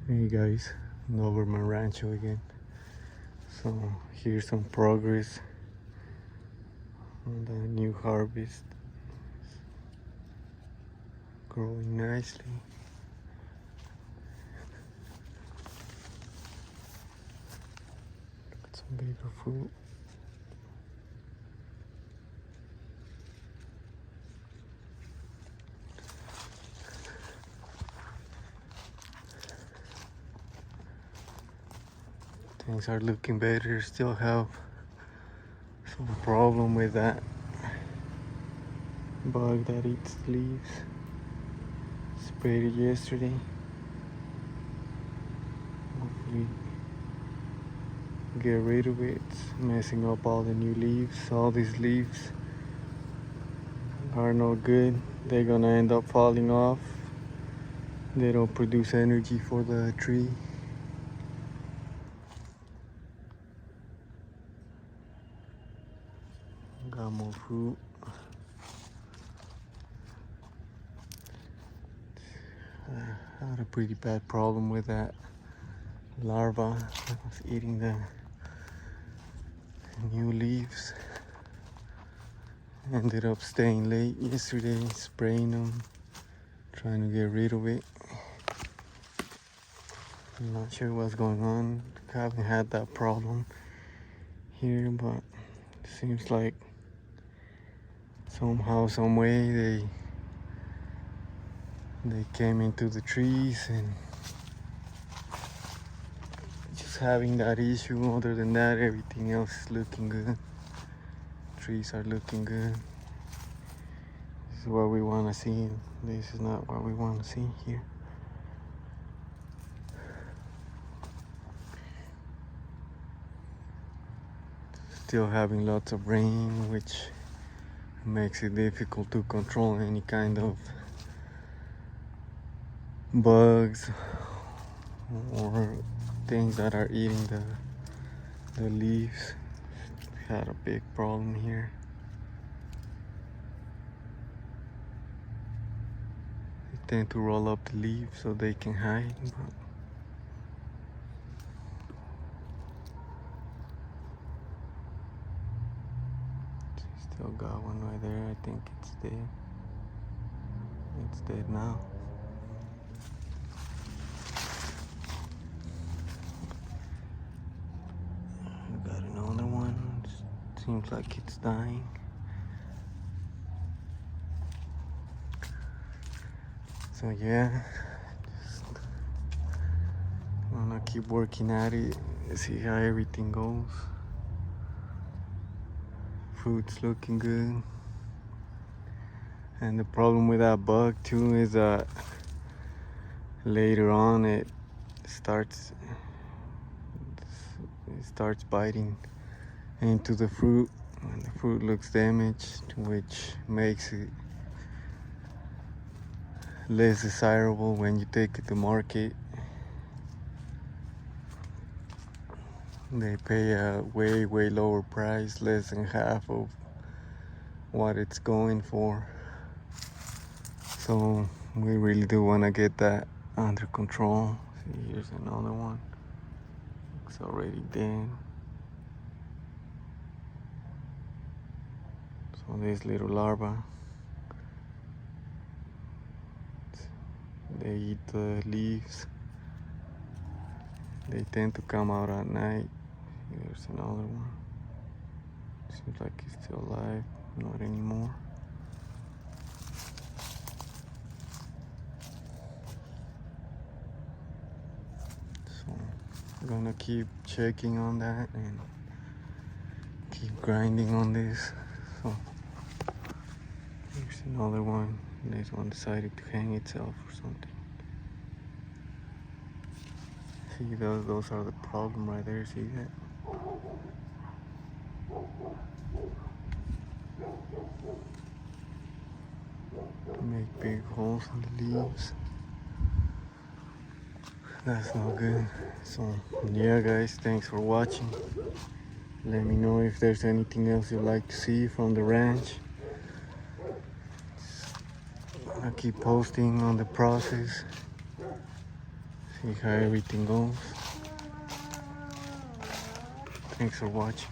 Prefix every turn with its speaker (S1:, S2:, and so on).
S1: Hey guys, I'm over my rancho again. So here's some progress on the new harvest. Growing nicely. Got some bigger fruit. Things are looking better. Still have some problem with that bug that eats the leaves. Sprayed it yesterday. Hopefully get rid of it. It's messing up all the new leaves. All these leaves are no good. They're gonna end up falling off. They don't produce energy for the tree. Got more fruit. I had a pretty bad problem with that larva that was eating the new leaves. Ended up staying late yesterday, spraying them, trying to get rid of it. I'm not sure what's going on. I haven't had that problem here, but it seems like somehow, some way they came into the trees and just having that issue. Other than that, everything else is looking good. Trees are looking good. This is what we want to see. This is not what we want to see here. Still having lots of rain, which makes it difficult to control any kind of bugs or things that are eating the leaves. Had a big problem here. They tend to roll up the leaves so they can hide, but still got one right there. I think it's dead. It's dead now. I got another one. Seems like it's dying. So yeah, just wanna keep working at it, see how everything goes. Fruit's looking good. And the problem with that bug too is that later on it starts biting into the fruit, and the fruit looks damaged, which makes it less desirable when you take it to market. They pay a way lower price, less than half of what it's going for. So we really do want to get that under control. See, here's another one. It's already dead. So this little larva, they eat the leaves. They tend to come out at night. Here's another one. Seems like he's still alive. Not anymore. So I'm gonna keep checking on that and keep grinding on this. So here's another one. This one decided to hang itself or something. See, those are the problem right there. See that? Make big holes in the leaves. That's not good. So yeah guys, thanks for watching. Let me know if there's anything else you'd like to see from the ranch. I keep posting on the process. see how everything goes. Thanks for watching.